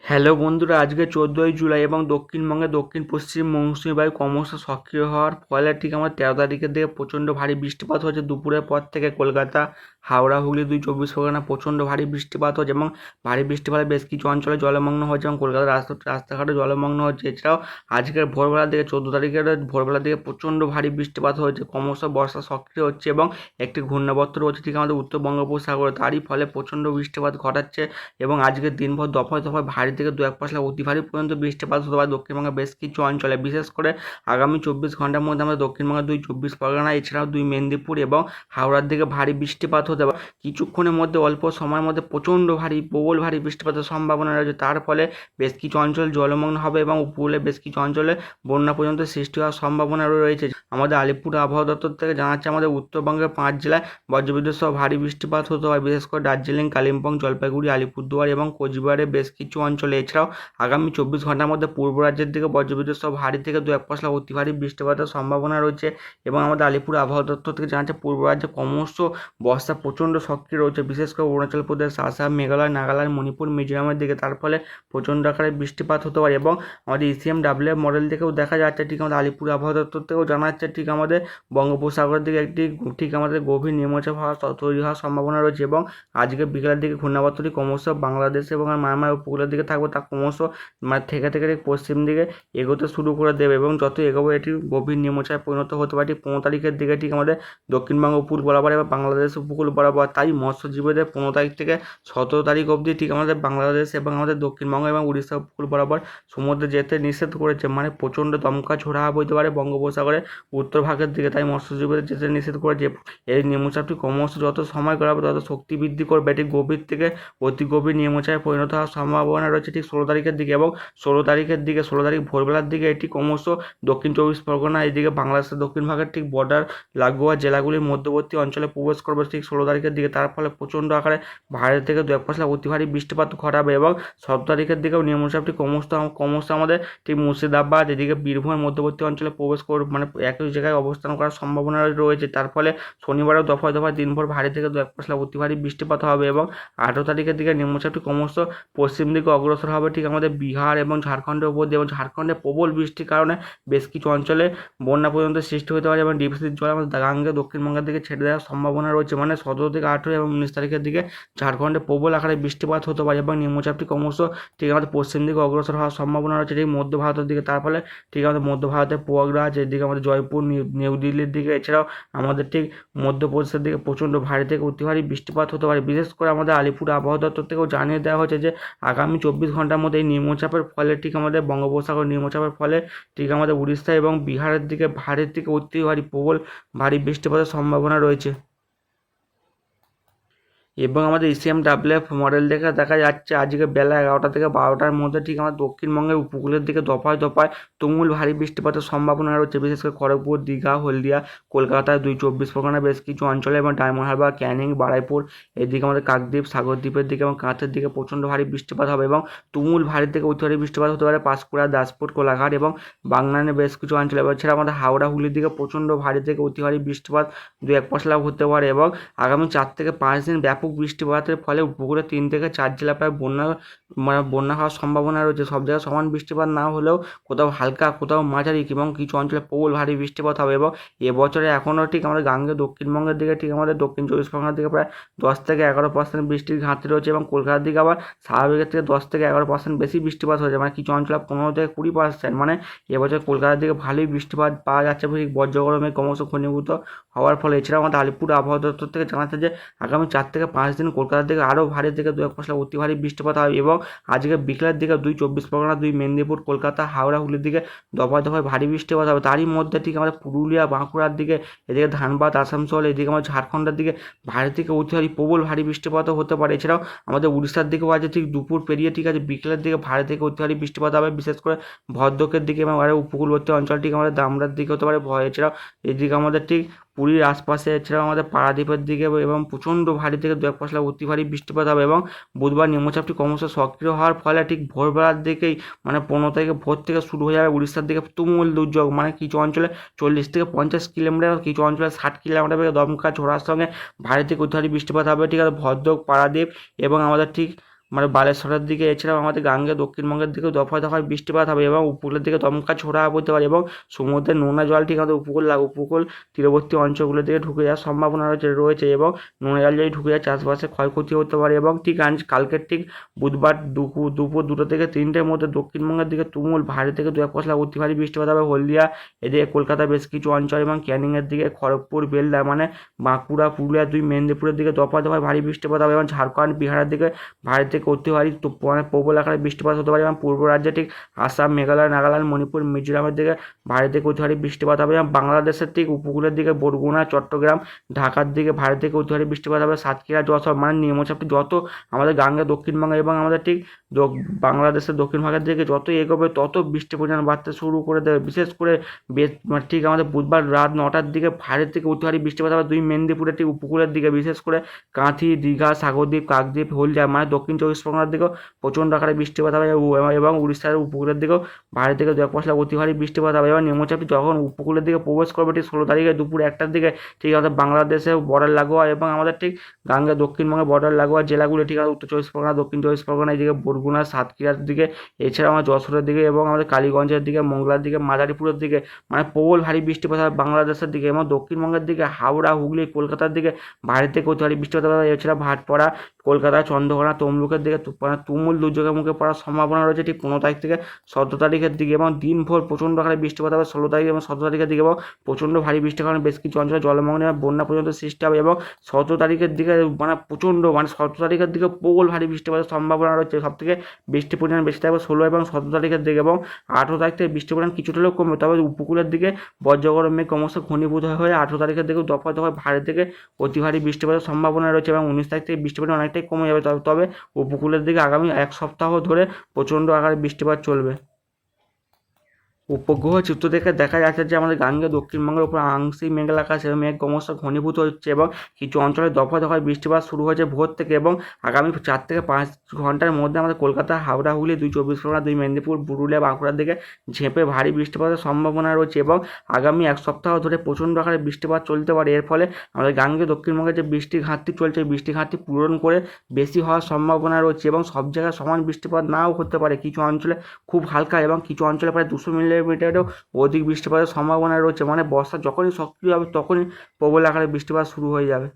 Hello বন্ধুরা, আজকে 14ই জুলাই এবং দক্ষিণবঙ্গে দক্ষিণ পশ্চিম মৌসুমি বায়ু ক্রমশ সক্রিয় হওয়ার ফলে ঠিক আমার 13 তারিখের দিকে প্রচণ্ড ভারী বৃষ্টিপাত হয়েছে। দুপুরের পর থেকে কলকাতা, হাওড়া, হুগলি, 2 চব্বিশ পরগনা প্রচণ্ড ভারী বৃষ্টিপাত হচ্ছে এবং ভারী বৃষ্টিপাতে বেশ কিছু অঞ্চলে জলমগ্ন হয়েছে এবং কলকাতার রাস্তাঘাটে জলমগ্ন হচ্ছে। এছাড়াও আজকের ভোরবেলার দিকে 14 তারিখের ভোরবেলার দিকে প্রচণ্ড ভারী বৃষ্টিপাত হয়েছে। ক্রমশ বর্ষা সক্রিয় হচ্ছে এবং একটি ঘূর্ণাবর্ত রয়েছে ঠিক আমাদের উত্তর বঙ্গোপসাগরে, তারই ফলে প্রচণ্ড বৃষ্টিপাত ঘটাচ্ছে এবং আজকের দিনভর দফায় দফায় ভারী থেকে 2-1 পশলা অতি ভারী পর্যন্ত বৃষ্টিপাত হতে পারে দক্ষিণবঙ্গের বেশ কিছু অঞ্চলে। বিশেষ করে আগামী 24 ঘন্টার মধ্যে আমাদের দক্ষিণবঙ্গের 2 চব্বিশ পরগনা এছাড়াও 2 মেদিনীপুর এবং হাওড়ার দিকে ভারী বৃষ্টিপাত হতে পারে। কিছুক্ষণের মধ্যে অল্প সময়ের মধ্যে প্রচণ্ড ভারী প্রবল ভারী বৃষ্টিপাতের সম্ভাবনা রয়েছে। তার ফলে বেশ কিছু অঞ্চল জলমগ্ন হবে এবং উপকূলে বেশ কিছু অঞ্চলে বন্যা পর্যন্ত সৃষ্টি হওয়ার সম্ভাবনা রয়েছে। আমাদের আলিপুর আবহাওয়া দপ্তর থেকে জানাচ্ছে আমাদের উত্তরবঙ্গের 5 জেলায় বজ্রবিদ্যুৎ সহ ভারী বৃষ্টিপাত হতে পারে। বিশেষ করে দার্জিলিং, কালিম্পং, জলপাইগুড়ি, আলিপুরদুয়ার এবং কোচবিহারের বেশ কিছু অঞ্চলে। এছাড়াও আগামী 24 ঘন্টার মধ্যে পূর্ব রাজ্যের দিকে বজ্রবিদ্যুৎ সহ ভারী থেকে 2-1 পশলা অতি ভারী বৃষ্টিপাতের সম্ভাবনা রয়েছে এবং আমাদের আলিপুর আবহাওয়া দপ্তর থেকে জানাচ্ছে পূর্ব রাজ্যে ক্রমশ বর্ষা প্রচণ্ড সক্রিয় রয়েছে। বিশেষ করে অরুণাচল প্রদেশ, আসাম, মেঘালয়, নাগাল্যান্ড, মণিপুর, মিজোরামের দিকে। তার ফলে প্রচণ্ড আকারে বৃষ্টিপাত হতে পারে এবং আমাদের ECMWF মডেল থেকেও দেখা যাচ্ছে, ঠিক আমাদের আলিপুর আবহাওয়া দপ্তর থেকেও জানাচ্ছে, ঠিক আমাদের বঙ্গোপসাগরের দিকে একটি ঠিক আমাদের গভীর নিম্নচাপ তৈরি হওয়ার সম্ভাবনা রয়েছে এবং আজকে বিকেলের দিকে ঘূর্ণাবর্তটি ক্রমশ বাংলাদেশ এবং মায়ানমার উপকূলের দিকে থাকবে। তা ক্রমশ থেকে থেকে পশ্চিম দিকে এগোতে শুরু করে দেবে এবং যত এগোবে এটি গভীর নিম্নচাপে পরিণত হতে পারে। ঠিক 15 তারিখের দিকে ঠিক আমাদের দক্ষিণবঙ্গ উপকূল বরাবর এবং বাংলাদেশ উপকূল বরাবর। তাই মৎস্যজীবীদের 15 তারিখ থেকে 17 তারিখ অবধি ঠিক আমাদের বাংলাদেশ এবং আমাদের দক্ষিণবঙ্গ এবং উড়িষ্যা উপকূল বরাবর সমুদ্রে যেতে নিষেধ করেছে। মানে প্রচণ্ড দমকা ঝোড়ো হাওয়া বইতে পারে বঙ্গোপসাগরে উত্তর ভাগের দিকে, তাই মৎস্যজীবীদের যেতে নিষেধ করেছে। এই নিম্নচাপটি ক্রমশ যত সময় গড়াবে তত শক্তি বৃদ্ধি করবে। এটি গভীর থেকে অতি গভীর নিম্নচাপে পরিণত হওয়ার সম্ভাবনা রয়েছে ঠিক 16 তারিখের দিকে এবং 16 তারিখ ভোরবেলার দিকে এটি ক্রমশ দক্ষিণ 24 পরগনা এদিকে বাংলাদেশের দক্ষিণ ভাগের ঠিক বর্ডার লাগোয়া জেলাগুলির মধ্যবর্তী অঞ্চলে প্রবেশ করবে ঠিক 16 তারিখের দিকে। তার ফলে প্রচণ্ড আকারে ভারী থেকে 2-1 পশলা অতি ভারী বৃষ্টিপাত ঘটাবে এবং 17 তারিখের দিকেও নিম্নচাপটি ক্রমশ আমাদের ঠিক মুর্শিদাবাদ এদিকে বীরভূমের মধ্যবর্তী অঞ্চলে প্রবেশ করবে, মানে একই জায়গায় অবস্থান করার সম্ভাবনা রয়েছে। তার ফলে শনিবারেও দফায় দফায় দিনভর ভারী থেকে 2-1 পশলা অতি ভারী বৃষ্টিপাত হবে এবং 18 তারিখের দিকে নিম্নচাপটি ক্রমশ পশ্চিম দিকে অগ্রসর হবে ঠিক আমাদের বিহার এবং ঝাড়খণ্ডের উপর দিয়ে এবং ঝাড়খণ্ডে প্রবল বৃষ্টির কারণে বেশ কিছু অঞ্চলে বন্যা পর্যন্ত সৃষ্টি হতে পারে এবং ডিভিসির জল আমাদের গাঙ্গে দক্ষিণবঙ্গের দিকে ছেড়ে দেওয়ার সম্ভাবনা রয়েছে। মানে 17 থেকে 18 এবং 19 তারিখের দিকে ঝাড়খণ্ডে প্রবল আকারে বৃষ্টিপাত হতে পারে এবং নিম্নচাপটি ক্রমশ ঠিক আমাদের পশ্চিম দিকে অগ্রসর হওয়ার সম্ভাবনা রয়েছে ঠিক মধ্য ভারতের দিকে। তার ফলে ঠিক আমাদের মধ্য ভারতের প্রয়াগরাজ এদিকে আমাদের জয়পুর, নিউ দিল্লির দিকে, এছাড়াও আমাদের ঠিক মধ্যপ্রদেশের দিকে প্রচণ্ড ভারী থেকে অতি ভারী বৃষ্টিপাত হতে পারে। বিশেষ করে আমাদের আলিপুর আবহাওয়া দপ্তর থেকেও জানিয়ে দেওয়া হয়েছে যে আগামী 24 ঘন্টার মধ্যে এই নিম্নচাপের ফলে ঠিক আমাদের বঙ্গোপসাগর নিম্নচাপের ফলে ঠিক আমাদের উড়িষ্যা এবং বিহারের দিকে ভারী থেকে অতি ভারী প্রবল ভারী বৃষ্টিপাতের সম্ভাবনা রয়েছে এবং আমাদের ECMWF মডেল দেখে দেখা যাচ্ছে আজকে বেলা 11টা থেকে 12টার মধ্যে ঠিক আমাদের দক্ষিণবঙ্গের উপকূলের দিকে দফায় দফায় তুমুল ভারী বৃষ্টিপাতের সম্ভাবনা রয়েছে। বিশেষ করে খড়গপুর, দীঘা, হলদিয়া, কলকাতায় 2 চব্বিশ পরগনা বেশ কিছু অঞ্চলে এবং ডায়মন্ড হারবার, ক্যানিং, বারুইপুর এদিকে আমাদের কাকদ্বীপ, সাগরদ্বীপের দিকে এবং কাঁথের দিকে প্রচণ্ড ভারী বৃষ্টিপাত হবে এবং তুমুল ভারী থেকে অতি ভারী বৃষ্টিপাত হতে পারে পাঁশকুড়া, দাসপুর, কোলাঘাট এবং বাগনানের বেশ কিছু অঞ্চলে। এছাড়া আমাদের হাওড়া, হুগলির দিকে প্রচণ্ড ভারী থেকে অতি ভারী বৃষ্টিপাত 2-1 পশলা হতে পারে এবং আগামী 4 থেকে 5 দিন ব্যাপক বৃষ্টিপাতের ফলে উপকূলে 3 থেকে 4 জেলা প্রায় বন্যা হওয়ার সম্ভাবনা রয়েছে। সব জায়গায় সমান বৃষ্টিপাত না হলেও কোথাও হালকা, কোথাও মাঝারি এবং কিছু অঞ্চলে প্রবল ভারী বৃষ্টিপাত হবে এবং এবছরে এখনও ঠিক আমাদের গাঙ্গে দক্ষিণবঙ্গের দিকে ঠিক আমাদের দক্ষিণ 24 পরগনার দিকে প্রায় 10 থেকে 11% বৃষ্টির ঘাটতি রয়েছে এবং কলকাতার দিকে আবার স্বাভাবিকের থেকে 10 থেকে 11% বেশি বৃষ্টিপাত হয়েছে, মানে কিছু অঞ্চলে 15 থেকে 20%। মানে এবছর কলকাতার দিকে ভালোই বৃষ্টিপাত পাওয়া যাচ্ছে ঠিক বজ্র গরমে ক্রমশ ঘনীভূত হওয়ার ফলে। এছাড়াও আমাদের আলিপুর আবহাওয়া দপ্তর থেকে জানাচ্ছে যে আগামী 4 থেকে 5 দিন কলকাতার দিকে আরও ভারী থেকে 2-1 পশলা অতি ভারী বৃষ্টিপাত হবে এবং আজকে বিকেলের দিকে 2 চব্বিশ পরগনা, 2 মেদিনীপুর, কলকাতা, হাওড়া, হুগলির দিকে দফায় দফায় ভারী বৃষ্টিপাত হবে। তারই মধ্যে ঠিক আমাদের পুরুলিয়া, বাঁকুড়ার দিকে এদিকে ধানবাদ, আসানসোল এদিকে আমাদের ঝাড়খণ্ডের দিকে ভারী থেকে অতি ভারী প্রবল ভারী বৃষ্টিপাতও হতে পারে। এছাড়াও আমাদের উড়িষ্যার দিকেও আছে ঠিক দুপুর পেরিয়ে ঠিক আছে বিকেলের দিকে ভারী থেকে অতি ভারী বৃষ্টিপাত হবে। বিশেষ করে ভদ্রকের দিকে এবং আরও উপকূলবর্তী অঞ্চল ঠিক আমাদের দামরার দিকে হতে পারে ভয়। এছাড়াও এদিকে আমাদের ঠিক পুরীর আশপাশে, এছাড়াও আমাদের পারাদ্বীপের দিকে এবং প্রচণ্ড ভারী থেকে 2-1 পশলা অতি ভারী বৃষ্টিপাত হবে এবং বুধবার নিম্নচাপটি ক্রমশ সক্রিয় হওয়ার ফলে ঠিক ভোরবেলার দিকেই মানে 15 তারিখে ভোর থেকে শুরু হয়ে যাবে উড়িষ্যার দিকে তুমুল দুর্যোগ। মানে কিছু অঞ্চলে 40 থেকে 50 কিলোমিটার, কিছু অঞ্চলে 60 কিলোমিটার বেগে দমকা ঝোড়ার সঙ্গে ভারী থেকে অতি ভারী বৃষ্টিপাত হবে ঠিক আছে ভদ্রক, পারাদ্বীপ এবং আমাদের ঠিক মানে বালেশ্বরের দিকে, এছাড়াও আমাদের গাঙ্গে দক্ষিণবঙ্গের দিকেও দফায় দফায় বৃষ্টিপাত হবে এবং উপকূলের দিকে দমকা ছোড়া হতে পারে এবং সমুদ্রের নোনা জল ঠিক আমাদের উপকূল তীরবর্তী অঞ্চলগুলোর দিকে ঢুকে যাওয়ার সম্ভাবনা রয়েছে এবং নোনা জল যদি ঢুকে যায় চাষবাসে ক্ষয়ক্ষতি হতে পারে এবং ঠিক কালকের ঠিক বুধবার দুপুর 2টা থেকে 3টের মধ্যে দক্ষিণবঙ্গের দিকে তুমুল ভারী থেকে 2-1 পশলা অতি ভারী বৃষ্টিপাত হবে হলদিয়া এদিকে কলকাতার বেশ কিছু অঞ্চল এবং ক্যানিংয়ের দিকে খড়গপুর বেলদা মানে বাঁকুড়া পুরুলিয়া মেদিনীপুরের দিকে দফায় দফায় ভারী বৃষ্টিপাত হবে এবং ঝাড়খণ্ড বিহারের দিকে ভারী থেকে অতি ভারী মানে প্রবল আকারে বৃষ্টিপাত হতে পারে এবং পূর্ব রাজ্যে ঠিক আসাম মেঘালয় নাগাল্যান্ড মণিপুর মিজোরামের দিকে ভারী থেকে অতি ভারী বৃষ্টিপাত হবে এবং বাংলাদেশের ঠিক উপকূলের দিকে বরগুনা চট্টগ্রাম ঢাকার দিকে ভারী থেকে অতি ভারী বৃষ্টিপাত হবে সাতক্ষীরা যশোর মানে নিম্নচাপটি যত আমাদের গাঙ্গে দক্ষিণবঙ্গে এবং আমাদের ঠিক বাংলাদেশের দক্ষিণ ভাগের দিকে যত এগোবে তত বৃষ্টি পরিমাণ বাড়তে শুরু করে দেবে বিশেষ করে ঠিক আমাদের বুধবার রাত 9টার দিকে ভারী থেকে অতি ভারী বৃষ্টিপাত হবে মেদিনীপুরের ঠিক উপকূলের দিকে বিশেষ করে কাঁথি দীঘা সাগরদ্বীপ কাকদ্বীপ হলদিয়া মানে দক্ষিণ 24 পরগনার দিকেও প্রচণ্ড আকারে বৃষ্টিপাত হবে এবং উড়িষ্যার উপকূলের দিকেও ভারী থেকে 2-1 পশলা অতি ভারী বৃষ্টিপাত হবে এবং নিম্নচাপটি যখন উপকূলের দিকে প্রবেশ করবে ঠিক 16 তারিখে দুপুর 1টার দিকে ঠিক আমাদের বাংলাদেশে বর্ডার লাগোয়া এবং আমাদের ঠিক গাঙ্গে দক্ষিণবঙ্গে বর্ডার লাগোয়া জেলাগুলো ঠিক আছে উত্তর 24 পরগনা দক্ষিণ 24 পরগনা এদিকে বরগুনা সাতক্ষীরার দিকে এছাড়াও আমার যশোরের দিকে এবং আমাদের কালীগঞ্জের দিকে মংলার দিকে মাদারীপুরের দিকে মানে প্রবল ভারী বৃষ্টিপাত হবে বাংলাদেশের দিকে এবং দক্ষিণবঙ্গের দিকে হাওড়া হুগলি কলকাতার দিকে ভারী থেকে অতি ভারী বৃষ্টিপাত হবে এছাড়া ভাটপাড়া কলকাতা চন্দ্রকোনা তমলুকের দিকে মানে তুমুল দুর্যোগের মুখে পড়ার সম্ভাবনা রয়েছে ঠিক 15 তারিখ থেকে 17 তারিখের দিকে এবং দিনভর প্রচণ্ড আকারে বৃষ্টিপাত হবে 16 তারিখ এবং 17 তারিখের দিকে এবং প্রচণ্ড ভারী বৃষ্টির কারণে বেশ কিছু অঞ্চলে জলমগ্ন এবং বন্যা পর্যন্ত সৃষ্টি হবে এবং 17 তারিখের দিকে মানে প্রচণ্ড মানে 17 তারিখের দিকে প্রবল ভারী বৃষ্টিপাতের সম্ভাবনা রয়েছে সব থেকে বৃষ্টির পরিমাণ বেশি থাকবে 16 এবং 17 তারিখের দিকে এবং 18 তারিখ থেকে বৃষ্টির পরিমাণ কিছুটা হলেও কমবে তবে উপকূলের দিকে বজ্রগরম মেঘ ক্রমশ ঘনীভূত হয়ে 18 তারিখের দিকে দফায় দফায় ভারী থেকে অতি ভারী বৃষ্টিপাতের সম্ভাবনা রয়েছে এবং 19 তারিখ থেকে বৃষ্টির পরিমাণ অনেকটাই কমে যাবে তবে উপকূলের দিকে আগামী 1 সপ্তাহ ধরে প্রচণ্ড আকারে বৃষ্টিপাত চলবে। উপগ্রহ চিত্র দেখে দেখা যাচ্ছে যে আমাদের গাঙ্গে দক্ষিণবঙ্গের উপর আংশিক মেঘলা আকাশ এবং মেঘ ক্রমশ ঘনীভূত হচ্ছে এবং কিছু অঞ্চলে দফায় দফায় বৃষ্টিপাত শুরু হয়েছে ভোর থেকে এবং আগামী 4 থেকে 5 ঘন্টার মধ্যে আমাদের কলকাতা হাওড়া হুগলি 24 পরগনা মেদিনীপুর পুরুলিয়া বাঁকুড়ার দিকে ঝেঁপে ভারী বৃষ্টিপাতের সম্ভাবনা রয়েছে এবং আগামী 1 সপ্তাহ ধরে প্রচণ্ড আকারে বৃষ্টিপাত চলতে পারে এর ফলে আমাদের গাঙ্গে দক্ষিণবঙ্গে যে বৃষ্টির ঘাটতি চলছে বৃষ্টির ঘাটতি পূরণ করে বেশি হওয়ার সম্ভাবনা রয়েছে এবং সব জায়গায় সমান বৃষ্টিপাত নাও হতে পারে কিছু অঞ্চলে খুব হালকা এবং কিছু অঞ্চলে প্রায় 200 মিলিমিটারেরও অধিক বৃষ্টিপাতের সম্ভাবনা রয়েছে মানে বর্ষা যখনই সক্রিয় হবে তখনই প্রবল আকারে বৃষ্টিপাত শুরু হয়ে যাবে।